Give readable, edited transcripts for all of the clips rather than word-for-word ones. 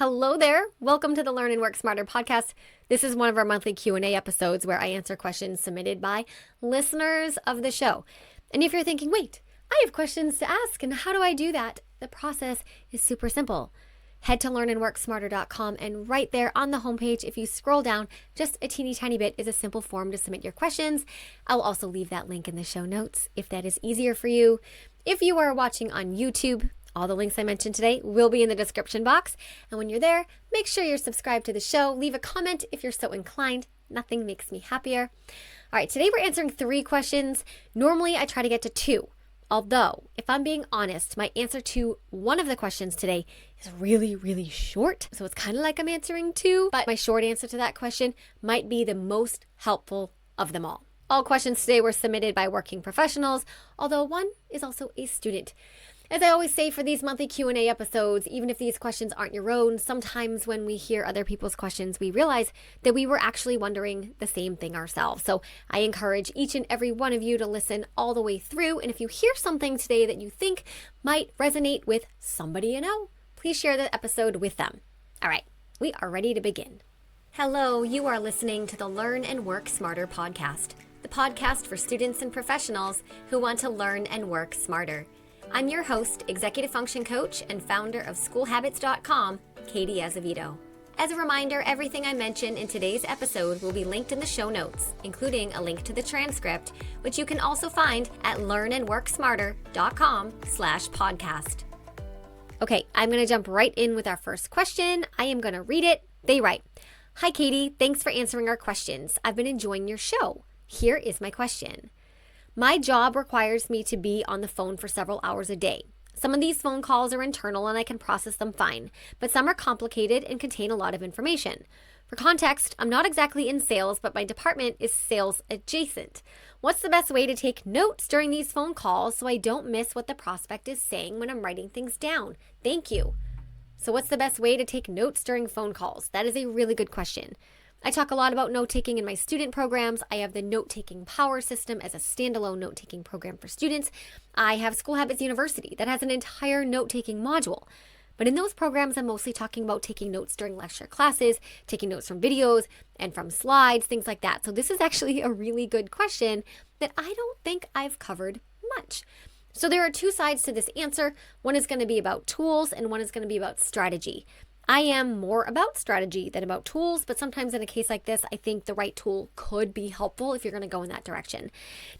Hello there. Welcome to the Learn and Work Smarter podcast. This is one of our monthly Q&A episodes where I answer questions submitted by listeners of the show. And if you're thinking, wait, I have questions to ask and how do I do that? The process is super simple. Head to learnandworksmarter.com and right there on the homepage, if you scroll down just a teeny tiny bit, is a simple form to submit your questions. I'll also leave that link in the show notes if that is easier for you. If you are watching on YouTube, all the links I mentioned today will be in the description box. And when you're there, make sure you're subscribed to the show. Leave a comment if you're so inclined. Nothing makes me happier. All right, today we're answering 3 questions. Normally, I try to get to 2. Although, if I'm being honest, my answer to one of the questions today is really, really short. So it's kind of like I'm answering 2, but my short answer to that question might be the most helpful of them all. All questions today were submitted by working professionals, although one is also a student. As I always say for these monthly Q&A episodes, even if these questions aren't your own, sometimes when we hear other people's questions, we realize that we were actually wondering the same thing ourselves. So I encourage each and every one of you to listen all the way through. And if you hear something today that you think might resonate with somebody you know, please share the episode with them. All right, we are ready to begin. Hello, you are listening to the Learn and Work Smarter podcast, the podcast for students and professionals who want to learn and work smarter. I'm your host, executive function coach, and founder of schoolhabits.com, Katie Azevedo. As a reminder, everything I mention in today's episode will be linked in the show notes, including a link to the transcript, which you can also find at learnandworksmarter.com/podcast. Okay, I'm going to jump right in with our first question. I am going to read it. They write, "Hi, Katie. Thanks for answering our questions. I've been enjoying your show. Here is my question. My job requires me to be on the phone for several hours a day. Some of these phone calls are internal and I can process them fine, but some are complicated and contain a lot of information. For context, I'm not exactly in sales, but my department is sales adjacent. What's the best way to take notes during these phone calls so I don't miss what the prospect is saying when I'm writing things down? Thank you." So what's the best way to take notes during phone calls? That is a really good question. I talk a lot about note-taking in my student programs. I have the note-taking power system as a standalone note-taking program for students. I have School Habits University that has an entire note-taking module. But in those programs, I'm mostly talking about taking notes during lecture classes, taking notes from videos and from slides, things like that. So this is actually a really good question that I don't think I've covered much. So there are 2 sides to this answer. One is going to be about tools and one is going to be about strategy. I am more about strategy than about tools, but sometimes in a case like this, I think the right tool could be helpful if you're going to go in that direction.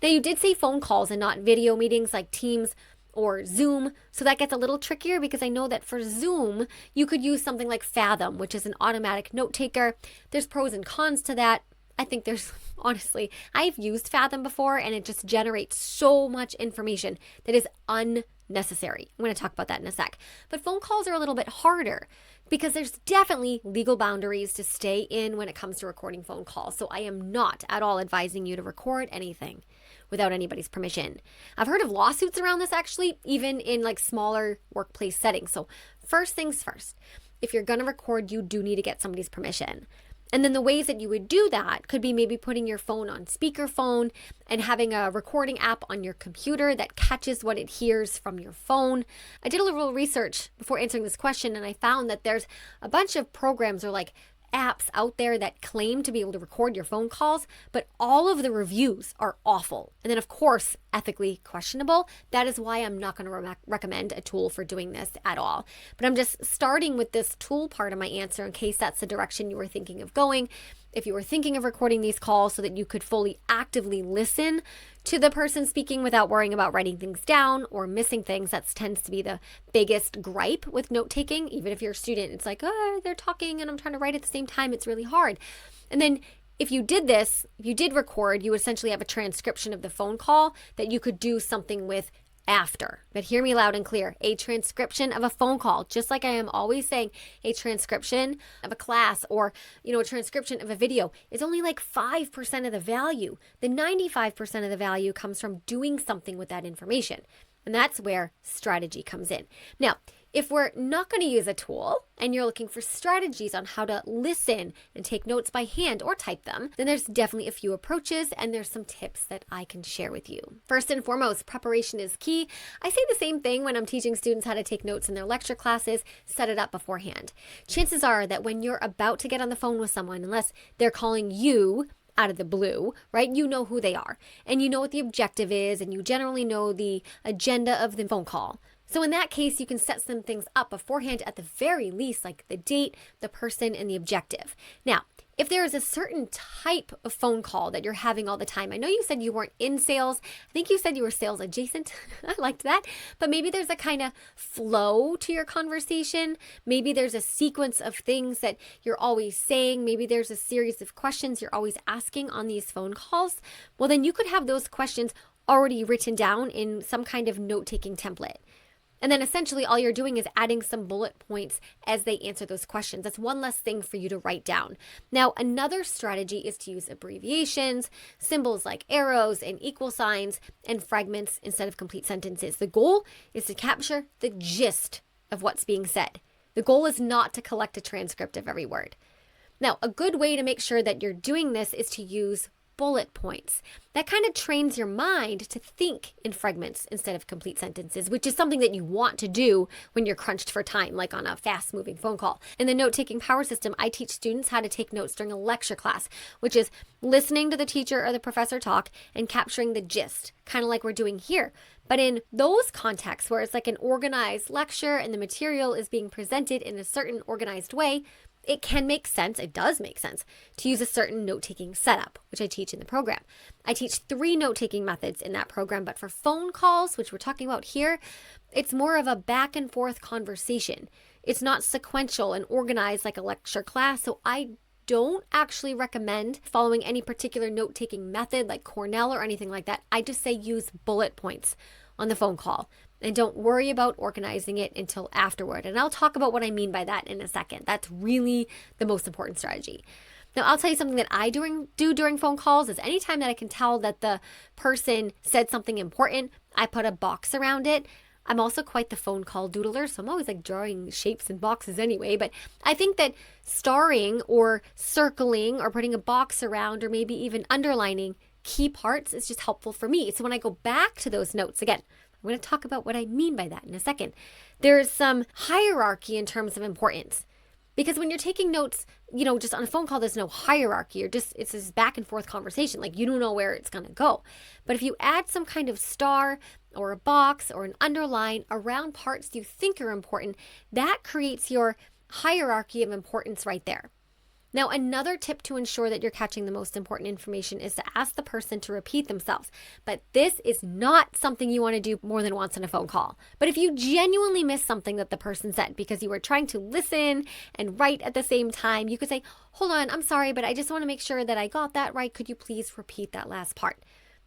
Now, you did say phone calls and not video meetings like Teams or Zoom, so that gets a little trickier because I know that for Zoom, you could use something like Fathom, which is an automatic note taker. There's pros and cons to that. I think honestly, I've used Fathom before and it just generates so much information that is unnecessary. I'm going to talk about that in a sec. But phone calls are a little bit harder because there's definitely legal boundaries to stay in when it comes to recording phone calls. So I am not at all advising you to record anything without anybody's permission. I've heard of lawsuits around this actually, even in like smaller workplace settings. So first things first, if you're going to record, you do need to get somebody's permission. And then the ways that you would do that could be maybe putting your phone on speakerphone and having a recording app on your computer that catches what it hears from your phone. I did a little research before answering this question and I found that there's a bunch of programs or like apps out there that claim to be able to record your phone calls, but all of the reviews are awful. And then of course, ethically questionable. That is why I'm not going to recommend a tool for doing this at all. But I'm just starting with this tool part of my answer in case that's the direction you were thinking of going. If you were thinking of recording these calls so that you could fully actively listen to the person speaking without worrying about writing things down or missing things, that tends to be the biggest gripe with note-taking. Even if you're a student, it's like, oh, they're talking and I'm trying to write at the same time. It's really hard. And then if you did this, if you did record, you would essentially have a transcription of the phone call that you could do something with after. But hear me loud and clear, a transcription of a phone call, just like I am always saying, a transcription of a class or, a transcription of a video is only like 5% of the value. The 95% of the value comes from doing something with that information. And that's where strategy comes in. Now, If we're not going to use a tool and you're looking for strategies on how to listen and take notes by hand or type them, then there's definitely a few approaches and there's some tips that I can share with you. First and foremost, preparation is key. I say the same thing when I'm teaching students how to take notes in their lecture classes, set it up beforehand. Chances are that when you're about to get on the phone with someone, unless they're calling you out of the blue, right? You know who they are and you know what the objective is and you generally know the agenda of the phone call. So in that case, you can set some things up beforehand at the very least, like the date, the person, and the objective. Now, if there is a certain type of phone call that you're having all the time, I know you said you weren't in sales. I think you said you were sales adjacent. I liked that. But maybe there's a kind of flow to your conversation. Maybe there's a sequence of things that you're always saying. Maybe there's a series of questions you're always asking on these phone calls. Well, then you could have those questions already written down in some kind of note-taking template. And then essentially all you're doing is adding some bullet points as they answer those questions. That's one less thing for you to write down. Now, another strategy is to use abbreviations, symbols like arrows and equal signs, and fragments instead of complete sentences. The goal is to capture the gist of what's being said. The goal is not to collect a transcript of every word. Now, a good way to make sure that you're doing this is to use bullet points. That kind of trains your mind to think in fragments instead of complete sentences, which is something that you want to do when you're crunched for time, like on a fast-moving phone call. In the note-taking power system, I teach students how to take notes during a lecture class, which is listening to the teacher or the professor talk and capturing the gist, kind of like we're doing here. But in those contexts where it's like an organized lecture and the material is being presented in a certain organized way, it can make sense, it does make sense, to use a certain note-taking setup, which I teach in the program. I teach 3 note-taking methods in that program, but for phone calls, which we're talking about here, it's more of a back and forth conversation. It's not sequential and organized like a lecture class, so I don't actually recommend following any particular note-taking method like Cornell or anything like that. I just say use bullet points on the phone call. And don't worry about organizing it until afterward. And I'll talk about what I mean by that in a second. That's really the most important strategy. Now, I'll tell you something that I do during phone calls is anytime that I can tell that the person said something important, I put a box around it. I'm also quite the phone call doodler, so I'm always like drawing shapes and boxes anyway. But I think that starring or circling or putting a box around or maybe even underlining key parts is just helpful for me. So when I go back to those notes, again, I'm going to talk about what I mean by that in a second. There's some hierarchy in terms of importance. Because when you're taking notes, just on a phone call, there's no hierarchy. It's this back and forth conversation. Like you don't know where it's going to go. But if you add some kind of star or a box or an underline around parts you think are important, that creates your hierarchy of importance right there. Now, another tip to ensure that you're catching the most important information is to ask the person to repeat themselves. But this is not something you want to do more than once in a phone call. But if you genuinely miss something that the person said because you were trying to listen and write at the same time, you could say, hold on, I'm sorry, but I just want to make sure that I got that right. Could you please repeat that last part?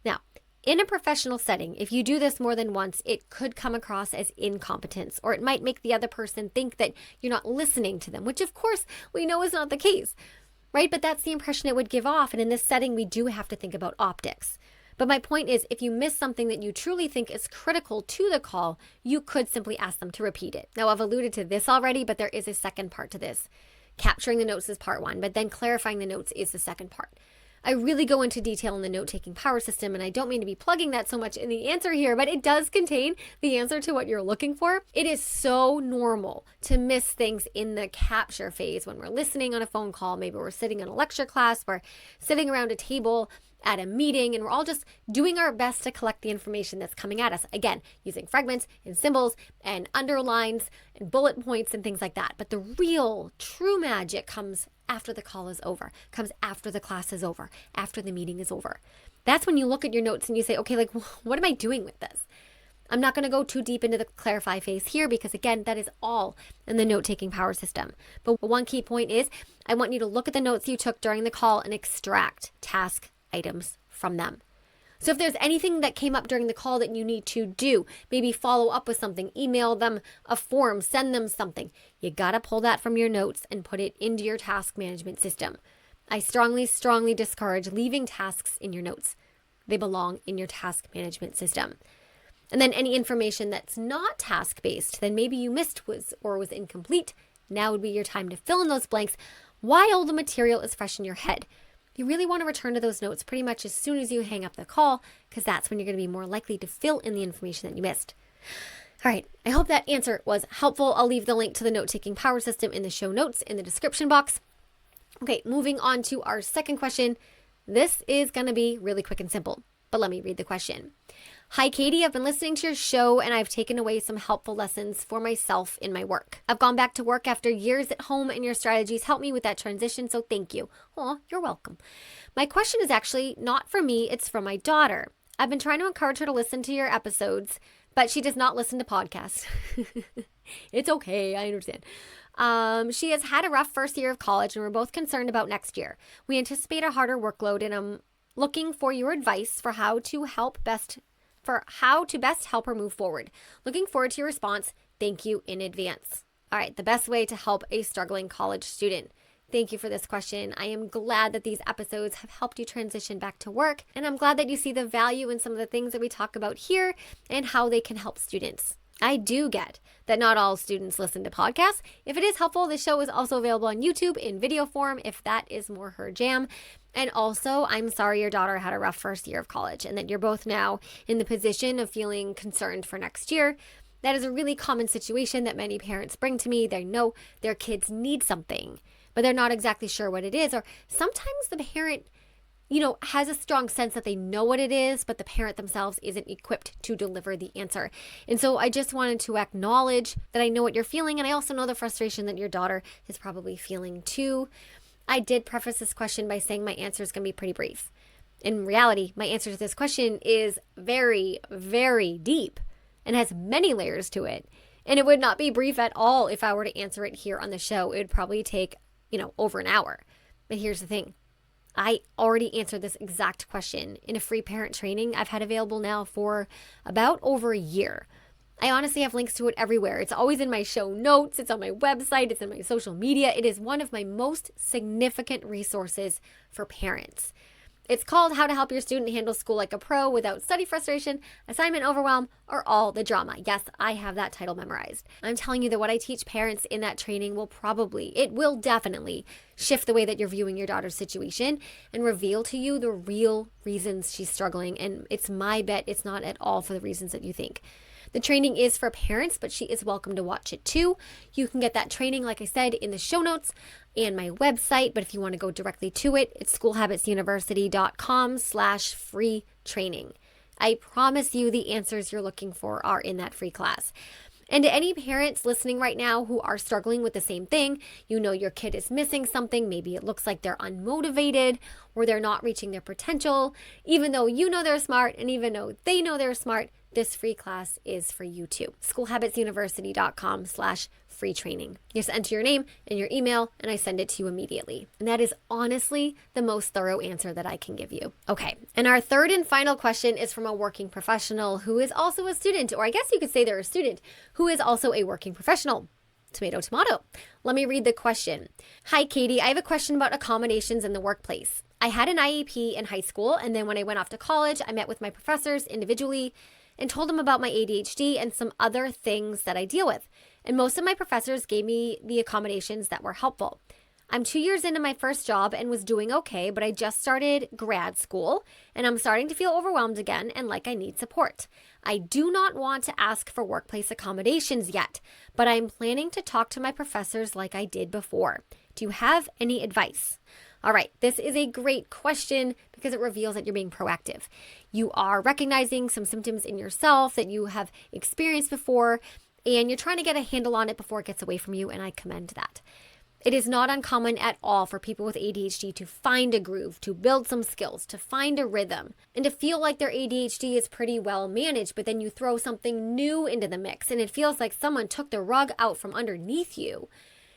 Now, in a professional setting, if you do this more than once, it could come across as incompetence, or it might make the other person think that you're not listening to them, which of course we know is not the case, right? But that's the impression it would give off. And in this setting, we do have to think about optics. But my point is, if you miss something that you truly think is critical to the call, you could simply ask them to repeat it. Now, I've alluded to this already, but there is a second part to this. Capturing the notes is part 1, but then clarifying the notes is the second part. I really go into detail in the note-taking power system, and I don't mean to be plugging that so much in the answer here, but it does contain the answer to what you're looking for. It is so normal to miss things in the capture phase when we're listening on a phone call. Maybe we're sitting in a lecture class, we're sitting around a table at a meeting, and we're all just doing our best to collect the information that's coming at us. Again, using fragments and symbols and underlines and bullet points and things like that. But the real, true magic comes after the call is over, comes after the class is over, after the meeting is over. That's when you look at your notes and you say, okay, like, what am I doing with this? I'm not going to go too deep into the clarify phase here because, again, that is all in the note-taking power system. But one key point is I want you to look at the notes you took during the call and extract task items from them. So if there's anything that came up during the call that you need to do, maybe follow up with something, email them a form, send them something, you got to pull that from your notes and put it into your task management system. I strongly, strongly discourage leaving tasks in your notes. They belong in your task management system. And then any information that's not task-based, then maybe you missed was incomplete. Now would be your time to fill in those blanks while the material is fresh in your head. You really want to return to those notes pretty much as soon as you hang up the call, because that's when you're going to be more likely to fill in the information that you missed. All right, I hope that answer was helpful. I'll leave the link to the note-taking power system in the show notes in the description box. Okay, moving on to our second question. This is going to be really quick and simple, but let me read the question. Hi, Katie. I've been listening to your show and I've taken away some helpful lessons for myself in my work. I've gone back to work after years at home and your strategies helped me with that transition, so thank you. Oh, you're welcome. My question is actually not for me, it's for my daughter. I've been trying to encourage her to listen to your episodes, but she does not listen to podcasts. It's okay, I understand. She has had a rough first year of college and we're both concerned about next year. We anticipate a harder workload and I'm looking for your advice for how to best help her move forward. Looking forward to your response. Thank you in advance. All right, the best way to help a struggling college student. Thank you for this question. I am glad that these episodes have helped you transition back to work, and I'm glad that you see the value in some of the things that we talk about here and how they can help students. I do get that not all students listen to podcasts. If it is helpful, the show is also available on YouTube in video form if that is more her jam. And also, I'm sorry your daughter had a rough first year of college and that you're both now in the position of feeling concerned for next year. That is a really common situation that many parents bring to me. They know their kids need something, but they're not exactly sure what it is. Or sometimes the parent, has a strong sense that they know what it is, but the parent themselves isn't equipped to deliver the answer. And so I just wanted to acknowledge that I know what you're feeling, and I also know the frustration that your daughter is probably feeling too. I did preface this question by saying my answer is going to be pretty brief. In reality, my answer to this question is very, very deep and has many layers to it. And it would not be brief at all if I were to answer it here on the show. It would probably take, over an hour. But here's the thing. I already answered this exact question in a free parent training I've had available now for about over a year. I honestly have links to it everywhere. It's always in my show notes. It's on my website. It's in my social media. It is one of my most significant resources for parents. It's called How to Help Your Student Handle School Like a Pro Without Study Frustration, Assignment Overwhelm, or All the Drama. Yes, I have that title memorized. I'm telling you that what I teach parents in that training will definitely shift the way that you're viewing your daughter's situation and reveal to you the real reasons she's struggling. And it's my bet it's not at all for the reasons that you think. The training is for parents, but she is welcome to watch it too. You can get that training, like I said, in the show notes and my website. But if you want to go directly to it, it's schoolhabitsuniversity.com/free training. I promise you the answers you're looking for are in that free class. And to any parents listening right now who are struggling with the same thing, your kid is missing something. Maybe it looks like they're unmotivated or they're not reaching their potential. Even though they're smart and even though they know they're smart, this free class is for you too. schoolhabitsuniversity.com/free training. You just enter your name and your email and I send it to you immediately. And that is honestly the most thorough answer that I can give you. Okay. And our third and final question is from a working professional who is also a student, or I guess you could say they're a student who is also a working professional. Tomato, tomato. Let me read the question. Hi, Katie. I have a question about accommodations in the workplace. I had an IEP in high school, and then when I went off to college, I met with my professors individually and told them about my ADHD and some other things that I deal with. And most of my professors gave me the accommodations that were helpful. I'm 2 years into my first job and was doing okay, but I just started grad school and I'm starting to feel overwhelmed again and like I need support. I do not want to ask for workplace accommodations yet, but I'm planning to talk to my professors like I did before. Do you have any advice? All right, this is a great question because it reveals that you're being proactive. You are recognizing some symptoms in yourself that you have experienced before, and you're trying to get a handle on it before it gets away from you, and I commend that. It is not uncommon at all for people with ADHD to find a groove, to build some skills, to find a rhythm, and to feel like their ADHD is pretty well managed, but then you throw something new into the mix, and it feels like someone took the rug out from underneath you.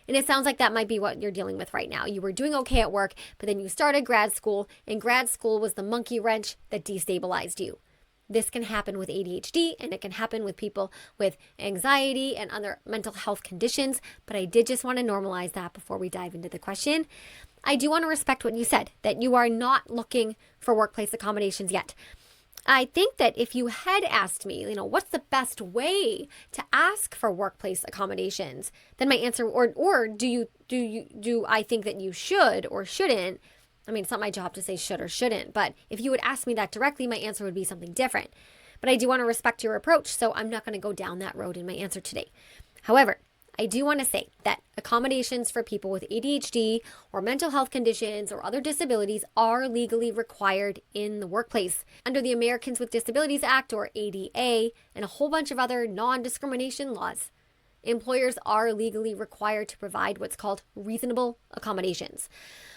And it sounds like that might be what you're dealing with right now. You were doing okay at work, but then you started grad school, and grad school was the monkey wrench that destabilized you. This can happen with ADHD, and it can happen with people with anxiety and other mental health conditions, but I did just want to normalize that before we dive into the question. I do want to respect what you said, that you are not looking for workplace accommodations yet. I think that if you had asked me, what's the best way to ask for workplace accommodations, then my answer, or do I think that you should or shouldn't? I mean, it's not my job to say should or shouldn't, but if you would ask me that directly, my answer would be something different. But I do want to respect your approach, so I'm not going to go down that road in my answer today. However, I do want to say that accommodations for people with ADHD or mental health conditions or other disabilities are legally required in the workplace under the Americans with Disabilities Act, or ADA, and a whole bunch of other non-discrimination laws. Employers are legally required to provide what's called reasonable accommodations.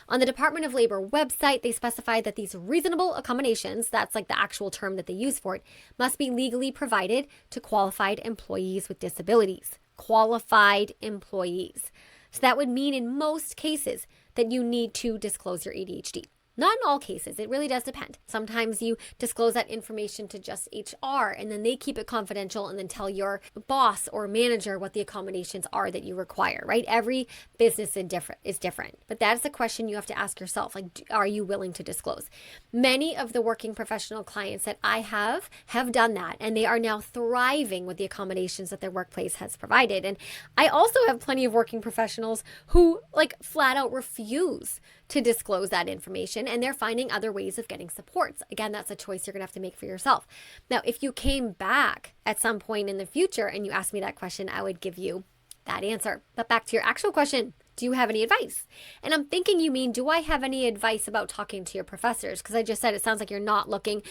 On the Department of Labor website, they specify that these reasonable accommodations, that's like the actual term that they use for it, must be legally provided to qualified employees with disabilities. Qualified employees. So that would mean in most cases that you need to disclose your ADHD. Not in all cases, it really does depend. Sometimes you disclose that information to just HR and then they keep it confidential and then tell your boss or manager what the accommodations are that you require, right? Every business is different. But that's the question you have to ask yourself, are you willing to disclose? Many of the working professional clients that I have done that, and they are now thriving with the accommodations that their workplace has provided. And I also have plenty of working professionals who flat out refuse to disclose that information, and they're finding other ways of getting supports. Again, that's a choice you're gonna have to make for yourself. Now, if you came back at some point in the future and you asked me that question, I would give you that answer. But back to your actual question, do you have any advice? And I'm thinking you mean, do I have any advice about talking to your professors? Because I just said it sounds like you're not looking,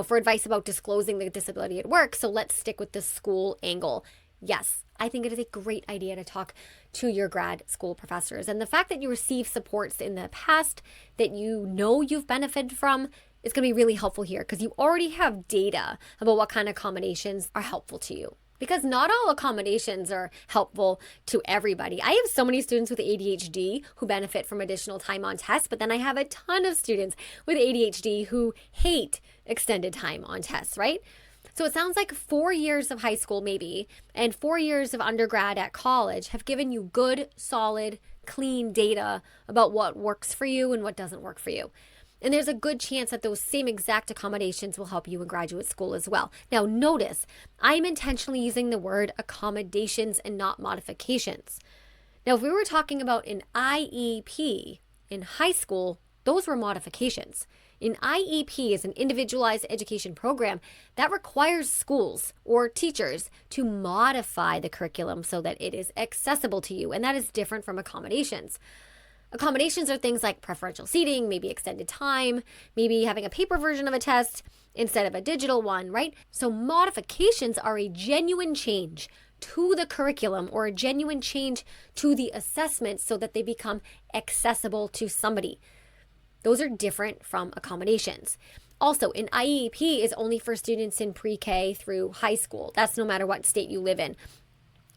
for advice about disclosing the disability at work. So let's stick with the school angle. Yes, I think it is a great idea to talk to your grad school professors. And the fact that you receive supports in the past that you've benefited from is going to be really helpful here, because you already have data about what kind of accommodations are helpful to you. Because not all accommodations are helpful to everybody. I have so many students with ADHD who benefit from additional time on tests, but then I have a ton of students with ADHD who hate extended time on tests, right? So it sounds like 4 years of high school maybe and 4 years of undergrad at college have given you good, solid, clean data about what works for you and what doesn't work for you. And there's a good chance that those same exact accommodations will help you in graduate school as well. Now notice, I'm intentionally using the word accommodations and not modifications. Now if we were talking about an IEP in high school, those were modifications. An IEP is an individualized education program that requires schools or teachers to modify the curriculum so that it is accessible to you, and that is different from accommodations. Accommodations are things like preferential seating, maybe extended time, maybe having a paper version of a test instead of a digital one, right? So modifications are a genuine change to the curriculum or a genuine change to the assessment so that they become accessible to somebody. Those are different from accommodations. Also, an IEP is only for students in pre-K through high school. That's no matter what state you live in.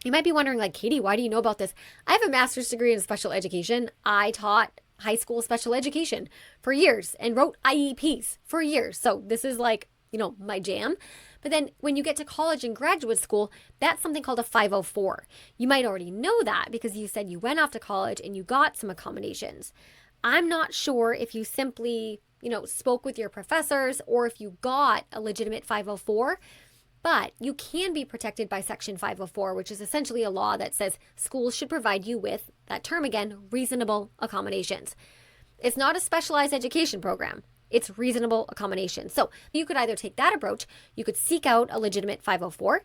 You might be wondering, Katie, why do you know about this? I have a master's degree in special education. I taught high school special education for years and wrote IEPs for years. So this is my jam. But then when you get to college and graduate school, that's something called a 504. You might already know that because you said you went off to college and you got some accommodations. I'm not sure if you simply, spoke with your professors or if you got a legitimate 504, but you can be protected by Section 504, which is essentially a law that says schools should provide you with, that term again, reasonable accommodations. It's not a specialized education program. It's reasonable accommodations. So you could either take that approach, you could seek out a legitimate 504.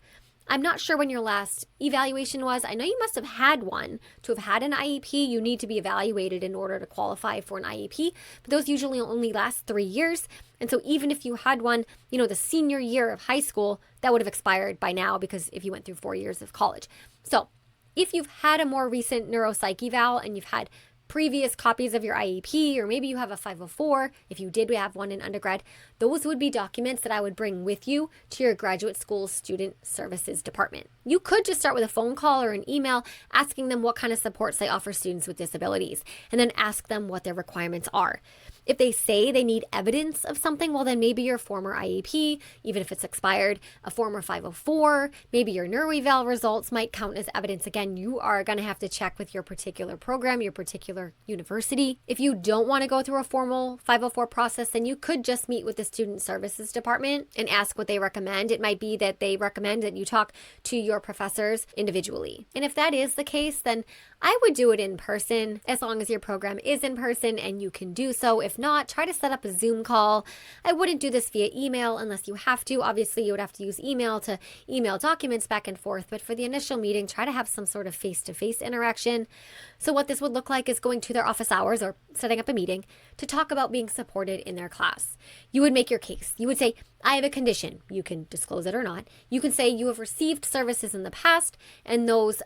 I'm not sure when your last evaluation was. I know you must have had one. To have had an IEP, you need to be evaluated in order to qualify for an IEP, but those usually only last 3 years. And so even if you had one, the senior year of high school, that would have expired by now because if you went through 4 years of college. So if you've had a more recent neuropsych eval and you've had previous copies of your IEP, or maybe you have a 504, if you did have one in undergrad, those would be documents that I would bring with you to your graduate school student services department. You could just start with a phone call or an email asking them what kind of supports they offer students with disabilities, and then ask them what their requirements are. If they say they need evidence of something, well, then maybe your former IEP, even if it's expired, a former 504, maybe your neuroeval results might count as evidence. Again, you are going to have to check with your particular program, your particular particular university. If you don't want to go through a formal 504 process, then you could just meet with the student services department and ask what they recommend. It might be that they recommend that you talk to your professors individually. And if that is the case, then I would do it in person as long as your program is in person and you can do so. If not, try to set up a Zoom call. I wouldn't do this via email unless you have to. Obviously, you would have to use email to email documents back and forth, but for the initial meeting, try to have some sort of face-to-face interaction. So what this would look like is going to their office hours or setting up a meeting to talk about being supported in their class. You would make your case. You would say, I have a condition. You can disclose it or not. You can say you have received services in the past and those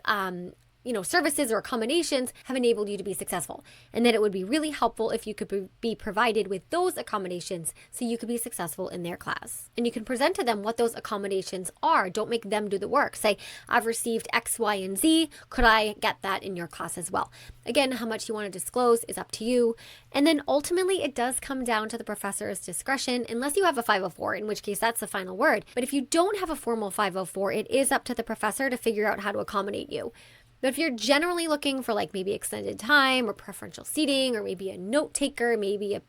services or accommodations have enabled you to be successful, and that it would be really helpful if you could be provided with those accommodations so you could be successful in their class. And you can present to them what those accommodations are. Don't make them do the work. Say, I've received X, Y, and Z. Could I get that in your class as well? Again, how much you want to disclose is up to you. And then ultimately, it does come down to the professor's discretion, unless you have a 504, in which case that's the final word. But if you don't have a formal 504, it is up to the professor to figure out how to accommodate you. But if you're generally looking for like maybe extended time or preferential seating or maybe a note taker, maybe a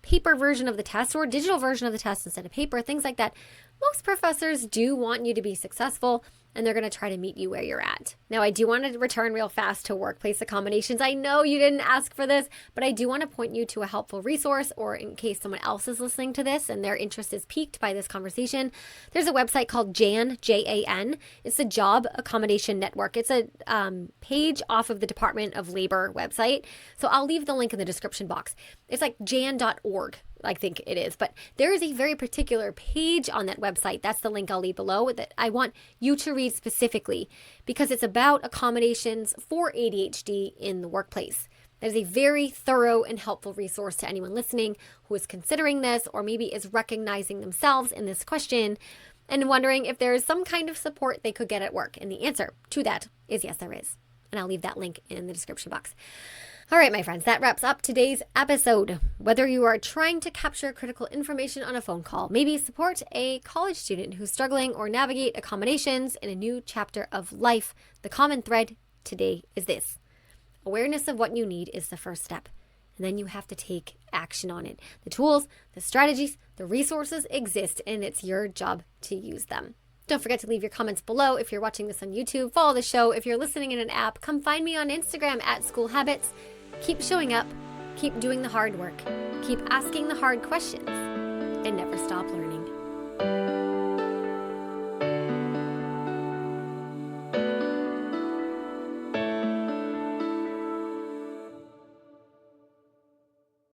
paper version of the test or a digital version of the test instead of paper, things like that, most professors do want you to be successful and they're going to try to meet you where you're at. Now, I do want to return real fast to workplace accommodations. I know you didn't ask for this, but I do want to point you to a helpful resource, or in case someone else is listening to this and their interest is piqued by this conversation, there's a website called JAN, J-A-N. It's the Job Accommodation Network. It's a page off of the Department of Labor website. So I'll leave the link in the description box. It's like jan.org. I think it is, but there is a very particular page on that website. That's the link I'll leave below that I want you to read specifically because it's about accommodations for ADHD in the workplace. That is a very thorough and helpful resource to anyone listening who is considering this or maybe is recognizing themselves in this question and wondering if there is some kind of support they could get at work. And the answer to that is yes, there is. And I'll leave that link in the description box. All right, my friends, that wraps up today's episode. Whether you are trying to capture critical information on a phone call, maybe support a college student who's struggling, or navigate accommodations in a new chapter of life, the common thread today is this. Awareness of what you need is the first step, and then you have to take action on it. The tools, the strategies, the resources exist, and it's your job to use them. Don't forget to leave your comments below if you're watching this on YouTube. Follow the show. If you're listening in an app, come find me on Instagram at School Habits. Keep showing up, keep doing the hard work, keep asking the hard questions, and never stop learning.